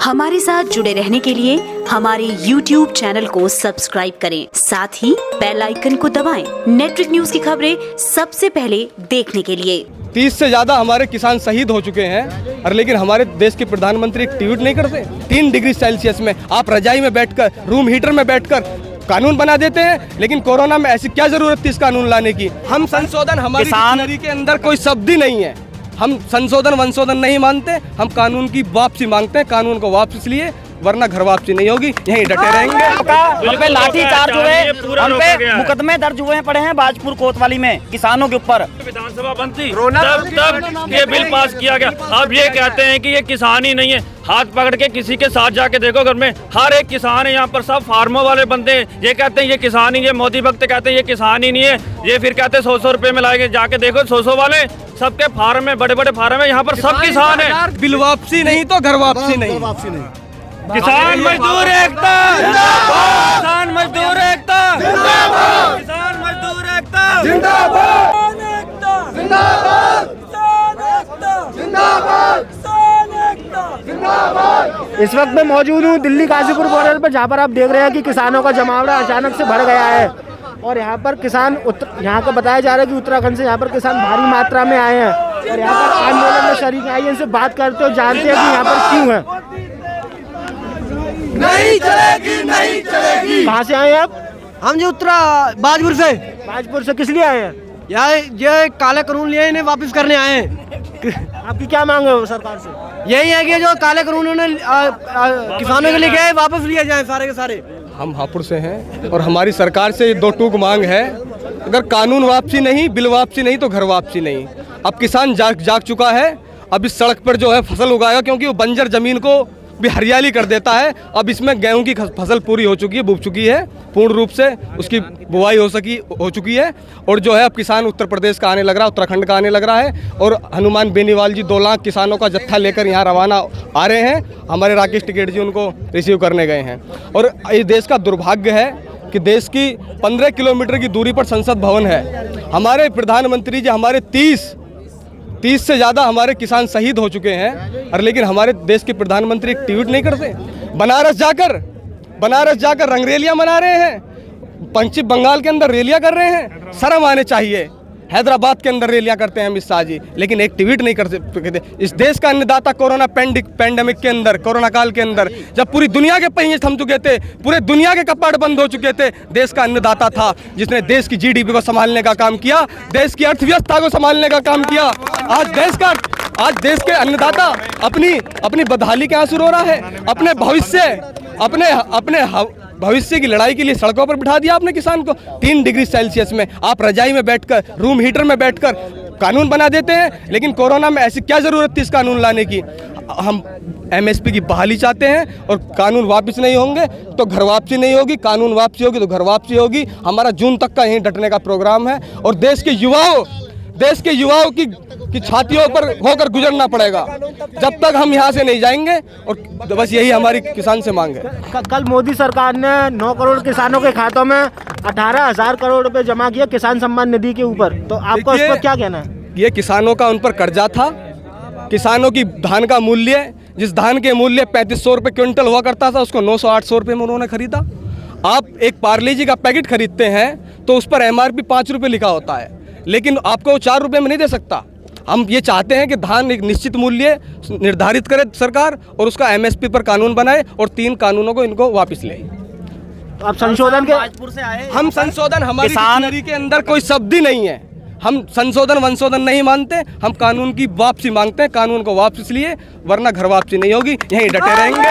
हमारे साथ जुड़े रहने के लिए हमारे YouTube चैनल को सब्सक्राइब करें, साथ ही बेल आइकन को दबाएं। नेटवर्क न्यूज की खबरें सबसे पहले देखने के लिए। 30 से ज्यादा हमारे किसान शहीद हो चुके हैं, और लेकिन हमारे देश के प्रधानमंत्री एक ट्वीट नहीं करते। 3 डिग्री सेल्सियस में आप रजाई में बैठकर, रूम हीटर में बैठकर कानून बना देते हैं, लेकिन कोरोना में ऐसी क्या जरूरत थी इस कानून लाने की। हम संशोधन, हमारी डिक्शनरी के अंदर कोई शब्द ही नहीं है। हम संशोधन वंशोधन नहीं मानते, हम कानून की वापसी मांगते हैं। कानून को वापस लिए, वरना घर वापसी नहीं होगी, यहीं डटे रहेंगे। हम पे लाठी चार्ज हुए, हम पे मुकदमे दर्ज हुए पड़े हैं बाजपुर कोतवाली में किसानों के ऊपर। विधानसभा बनती तब ये बिल पास किया गया। अब ये कहते हैं कि ये किसान ही नहीं है। हाथ पकड़ के किसी के साथ जाके देखो, घर में हर एक किसान है। यहाँ पर सब फार्मों वाले बनते हैं। ये कहते हैं ये किसान ही, ये मोदी भक्त कहते हैं ये किसान ही नहीं है। ये फिर कहते हैं 100 रुपए में लाएंगे। जाके देखो 100 वाले सबके फार्म है, बड़े बड़े फार्म है। यहाँ पर सब किसान है। बिल वापसी नहीं तो घर वापसी नहीं। किसान मजदूर एकता जिंदाबाद, किसान मजदूर एकता जिंदाबाद, किसान मजदूर एकता जिंदाबाद, इस वक्त मैं मौजूद हूँ दिल्ली गाजीपुर बॉर्डर पर, जहाँ पर आप देख रहे हैं कि किसानों का जमावड़ा अचानक से बढ़ गया है। और यहाँ पर किसान यहाँ का बताया जा रहा है कि उत्तराखंड से यहाँ पर किसान भारी मात्रा में आए हैं और यहाँ पर आंदोलन में शरीक आए हैं। इनसे बात करते हो, जानते हैं कि यहाँ पर क्यों है। नहीं चलेगी, नहीं चलेगी। कहाँ से आए हैं आप? हम जो बाजपुर से। बाजपुर से किस लिए आए हैं? यार ये काले कानून लिए इन्हें वापस करने आए हैं। आपकी क्या मांग है सरकार से? यही है कि जो काले कानून उन्होंने किसानों के लिए गए वापस लिए जाएं सारे के सारे। हम हापुड़ से हैं और हमारी सरकार से 2 टूक मांग है। अगर कानून वापसी नहीं, बिल वापसी नहीं तो घर वापसी नहीं। अब किसान जाग चुका है। अब इस सड़क पर जो है फसल उगाएगा, क्योंकि वो बंजर जमीन को भी हरियाली कर देता है। अब इसमें गेहूं की फसल पूरी हो चुकी है, बुक चुकी है, पूर्ण रूप से उसकी बुआई हो चुकी है। और जो है अब किसान उत्तर प्रदेश का आने लग रहा है, उत्तराखंड का आने लग रहा है। और हनुमान बेनीवाल जी 2 लाख किसानों का जत्था लेकर यहाँ रवाना आ रहे हैं। हमारे राकेश टिकैत जी उनको रिसीव करने गए हैं। और इस देश का दुर्भाग्य है कि देश की 15 किलोमीटर की दूरी पर संसद भवन है। हमारे प्रधानमंत्री जी, हमारे 30 से ज़्यादा हमारे किसान शहीद हो चुके हैं, और लेकिन हमारे देश के प्रधानमंत्री एक ट्वीट नहीं करते। बनारस जाकर रंगरेलियां मना रहे हैं, पश्चिम बंगाल के अंदर रैलियां कर रहे हैं। शर्म आने चाहिए। हैदराबाद के अंदर रैलियां करते हैं अमित शाह जी, लेकिन एक ट्वीट नहीं करते। इस देश का अन्नदाता कोरोना पैंडेमिक के अंदर, कोरोना काल के अंदर, जब पूरी दुनिया के पहिए थम चुके थे, पूरे दुनिया के कपाट बंद हो चुके थे, देश का अन्नदाता था जिसने देश की जीडीपी को संभालने का काम किया, देश की अर्थव्यवस्था को संभालने का काम किया। आज देश के अन्नदाता अपनी बदहाली के आंसू रो रहा है। अपने भविष्य की लड़ाई के लिए सड़कों पर बिठा दिया आपने किसान को। 3 डिग्री सेल्सियस में आप रजाई में बैठकर, रूम हीटर में बैठकर कानून बना देते हैं, लेकिन कोरोना में ऐसी क्या जरूरत थी इस कानून लाने की। हम एमएसपी की बहाली चाहते हैं, और कानून वापस नहीं होंगे तो घर वापसी नहीं होगी। कानून वापसी होगी तो घर वापसी होगी। हमारा जून तक का यहीं डटने का प्रोग्राम है, और देश के युवाओं की छातियों पर होकर गुजरना पड़ेगा जब तक हम यहाँ से नहीं जाएंगे। और बस यही हमारी किसान से मांग है। कल मोदी सरकार ने 9 करोड़ किसानों के खातों में 18,000 करोड़ रुपए जमा किया किसान सम्मान निधि के ऊपर। तो आपको इस पर क्या कहना है? ये किसानों का उन पर कर्जा था। किसानों की धान का मूल्य, जिस धान के मूल्य 3500 रुपये क्विंटल हुआ करता था, उसको 900-800 रुपये में उन्होंने खरीदा। आप एक पार्ले जी का पैकेट खरीदते हैं तो उस पर MRP 5 रुपये लिखा होता है, लेकिन आपको 4 रुपये में नहीं दे सकता। हम ये चाहते हैं कि धान एक निश्चित मूल्य निर्धारित करे सरकार, और उसका MSP पर कानून बनाए, और 3 कानूनों को इनको वापस ले। आप संशोधन के बाजपुर से आए। हम संशोधन, हमारी डिक्शनरी के अंदर कोई शब्द ही नहीं है। हम संशोधन वंशोधन नहीं मानते, हम कानून की वापसी मांगते हैं। कानून को वापस लिए, वरना घर वापसी नहीं होगी, यहीं डटे रहेंगे।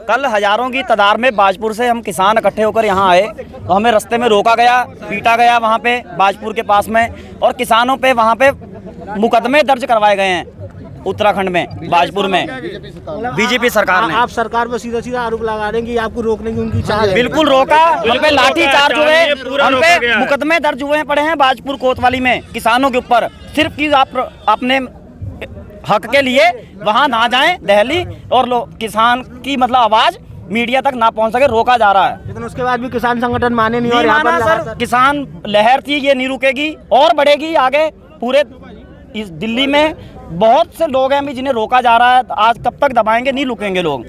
कल हजारों की तादाद में बाजपुर से हम किसान इकट्ठे होकर यहाँ आए, तो हमें रास्ते में रोका गया, पीटा गया वहाँ पे बाजपुर के पास में, और किसानों पे वहाँ पे मुकदमे दर्ज करवाए गए हैं उत्तराखंड में, बाजपुर में बीजेपी सरकार ने। आप सरकार पर सीधा आरोप लगा रहे हैं कि आपको रोकने की उनकी चाह है। बिल्कुल रोका। हम पे लाठी चार्ज हुए, हम पे मुकदमे दर्ज हुए पड़े हैं बाजपुर कोतवाली में किसानों के ऊपर, सिर्फ कि आप अपने हक के लिए वहाँ ना जाएं दिल्ली, और किसान की मतलब आवाज मीडिया तक ना पहुंच सके, रोका जा रहा है। लेकिन उसके बाद भी किसान संगठन माने नहीं और नहीं यहाँ माना पर सर, लगातार- किसान लहर थी, ये नहीं रुकेगी और बढ़ेगी आगे। पूरे इस दिल्ली में बहुत से लोग हैं भी जिन्हें रोका जा रहा है, आज कब तक दबाएंगे, नहीं रुकेंगे लोग।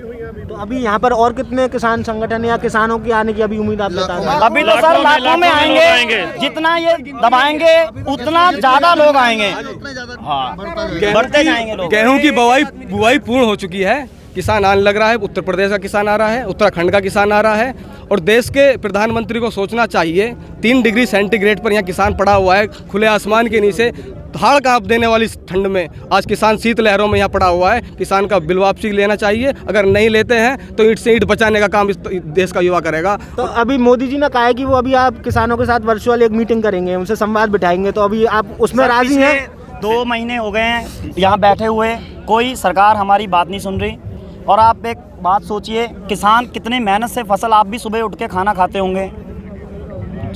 तो अभी यहाँ पर और कितने किसान संगठन या किसानों की आने की अभी उम्मीद आप बता रहे हैं? अभी तो सर लाखों में आएंगे, जितना ये दबाएंगे उतना ज्यादा लोग आएंगे। हाँ, बढ़ते जाएंगे लोग। गेहूं की बुआई पूर्ण हो चुकी है, किसान आने लग रहा है। उत्तर प्रदेश का किसान आ रहा है, उत्तराखंड का किसान आ रहा है। और देश के प्रधानमंत्री को सोचना चाहिए, 3 डिग्री सेंटीग्रेड पर यहाँ किसान पड़ा हुआ है, खुले आसमान के नीचे हाड़ कांप देने वाली ठंड में आज किसान शीत लहरों में यहाँ पड़ा हुआ है। किसान का बिल वापसी लेना चाहिए, अगर नहीं लेते हैं तो ईंट से ईंट बचाने का काम इस देश का युवा करेगा। तो अभी मोदी जी ने कहा है कि वो अभी आप किसानों के साथ वर्चुअल एक मीटिंग करेंगे, उनसे संवाद बिठाएंगे, तो अभी आप उसमें राजी हैं? 2 महीने हो गए हैं यहाँ बैठे हुए, कोई सरकार हमारी बात नहीं सुन रही। और आप एक बात सोचिए, किसान कितने मेहनत से फसल, आप भी सुबह उठ के खाना खाते होंगे,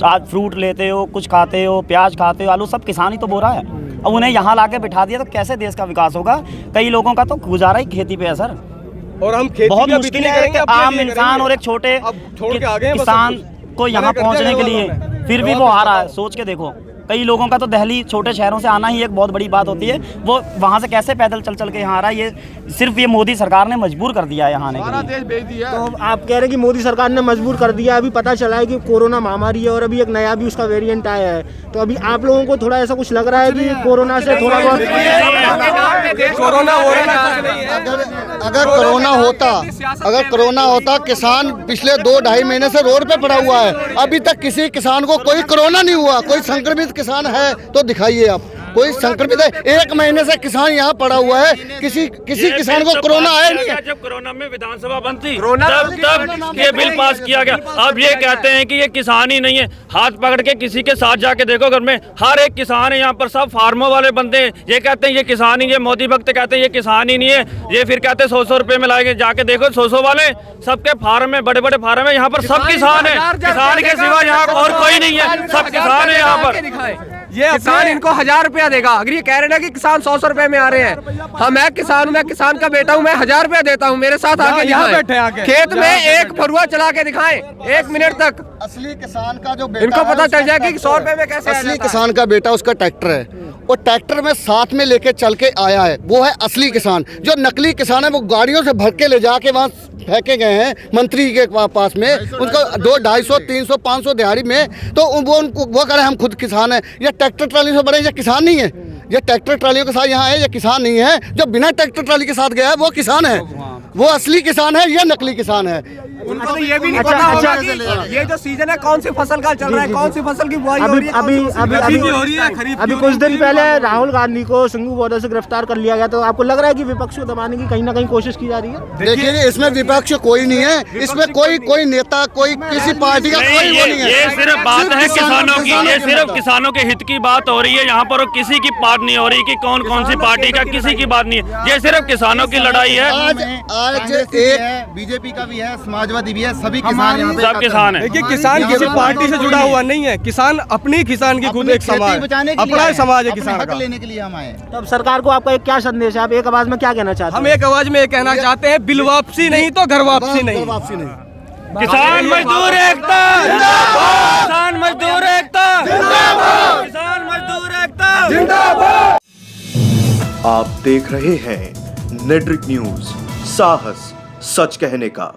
आज फ्रूट लेते हो, कुछ खाते हो, प्याज खाते हो, आलू, सब किसान ही तो बो रहा है। अब उन्हें यहाँ लाके बिठा दिया तो कैसे देश का विकास होगा? कई लोगों का तो गुजारा ही खेती पे है सर। और हम खेती बहुत भी मुश्किल नहीं है करेंगे, कि अपने आम लिए इंसान करेंगे। और एक छोटे अब छोड़ के आ गए हैं बस किसान सब को यहाँ मना कर दिया पहुँचने के गया लिए, उन्होंने। फिर भी वो आ रहा है। सोच के देखो, कई लोगों का तो दिल्ली छोटे शहरों से आना ही एक बहुत बड़ी बात होती है, वो वहाँ से कैसे पैदल चल चल के यहाँ आ रहा है? ये सिर्फ ये मोदी सरकार ने मजबूर कर दिया है यहाँ आने के लिए। तो आप कह रहे हैं कि मोदी सरकार ने मजबूर कर दिया। अभी पता चला है कि कोरोना महामारी है और अभी एक नया भी उसका वेरिएंट आया है, तो अभी आप लोगों को थोड़ा ऐसा कुछ लग रहा है कि कोरोना से थोड़ा बहुत कोरोना अगर कोरोना होता किसान पिछले 2-2.5 महीने से रोड पे पड़ा हुआ है, अभी तक किसी किसान को कोई कोरोना नहीं हुआ। कोई संक्रमित किसान है तो दिखाइए आप, कोई संक्रमित है? 1 महीने से किसान यहाँ पड़ा हुआ है, किसी किसान को कोरोना आया नहीं है। जब कोरोना में विधानसभा बंद थी तब ये बिल पास किया गया। अब ये कहते हैं कि ये किसान ही नहीं है। हाथ पकड़ के किसी के साथ जाके देखो, घर में हर एक किसान है, यहाँ पर सब फार्मों वाले बंदे हैं। ये कहते हैं ये किसान ही है, मोदी भक्त कहते हैं ये किसान ही नहीं है। ये फिर कहते हैं 100-100 रुपए में लाएंगे, जाके देखो 100-100 वाले सबके फार्म है, बड़े बड़े फार्म है, यहाँ पर सब किसान है। किसान के सिवा यहाँ और कोई नहीं है, सब किसान है यहाँ पर। ये किसान इनको 1000 रुपया देगा। अगर ये कह रहे हैं कि किसान 100 रुपए में आ रहे हैं, हाँ मैं किसान हूँ, मैं किसान का बेटा हूँ, मैं 1000 रुपया देता हूँ, मेरे साथ आके यहाँ दिखाएं। बैठे आके। खेत में एक फरुआ चला के दिखाएं 1 मिनट तक, असली किसान का जो बेटा इनको है, पता उसका चल जाएगा कि 100 रुपए में ट्रैक्टर- कैसे आ असली जाता है। किसान का बेटा उसका ट्रैक्टर है, और ट्रैक्टर में साथ में लेके चल के आया है, वो है असली किसान। जो नकली किसान है वो गाड़ियों से भर के ले जाके वहाँ फेंके गए हैं मंत्री के पास में, उनको 200, 250, 300, 500 दिहाड़ी में, तो वो कह रहे हैं हम खुद किसान हैं। ये ट्रैक्टर ट्राली से बड़े, ये किसान नहीं है। ये ट्रैक्टर ट्रालियों के साथ यहाँ है, ये किसान नहीं है। जो बिना ट्रैक्टर ट्राली के साथ गया है वो किसान है, वो असली किसान है, ये नकली किसान है। उनको तो ये भी नहीं पता होगा कि ये जो सीजन है कौन सी फसल का चल रहा है, कौन सी फसल की बुआई हो रही है, कौन सी फसल की खरीदी हो रही है। अभी कुछ दिन पहले राहुल गांधी को सिंघू बॉर्डर से गिरफ्तार कर लिया गया, तो आपको लग रहा है कि विपक्ष को दबाने की कहीं ना कहीं कोशिश की जा रही है? देखिए इसमें विपक्ष कोई नहीं है, इसमें कोई नेता, कोई किसी पार्टी का कोई वो नहीं है। ये सिर्फ बात है किसानों की, ये सिर्फ किसानों के हित की बात हो रही है यहाँ पर, और किसी की बात नहीं हो रही कि कौन कौन सी पार्टी का, किसी की बात नहीं है। ये सिर्फ किसानों की लड़ाई है। आज एक बीजेपी का भी है, समाजवादी भी है, सभी किसान यहाँ पे सब किसान है। देखिए किसान किसी पार्टी से जुड़ा हुआ नहीं है, किसान अपनी किसान की खुद एक समाज, अपना समाज है किसान का। लेने के लिए हम आए। तो अब सरकार को आपका एक क्या संदेश है, आप एक आवाज में क्या कहना चाहते हम हैं? एक आवाज में ये कहना चाहते हैं, बिल वापसी नहीं तो घर वापसी नहीं। किसान मजदूर एकता, किसान मजदूर एकता, किसान मजदूर एकता। आप देख रहे हैं नेट्रिक न्यूज, साहस सच कहने का।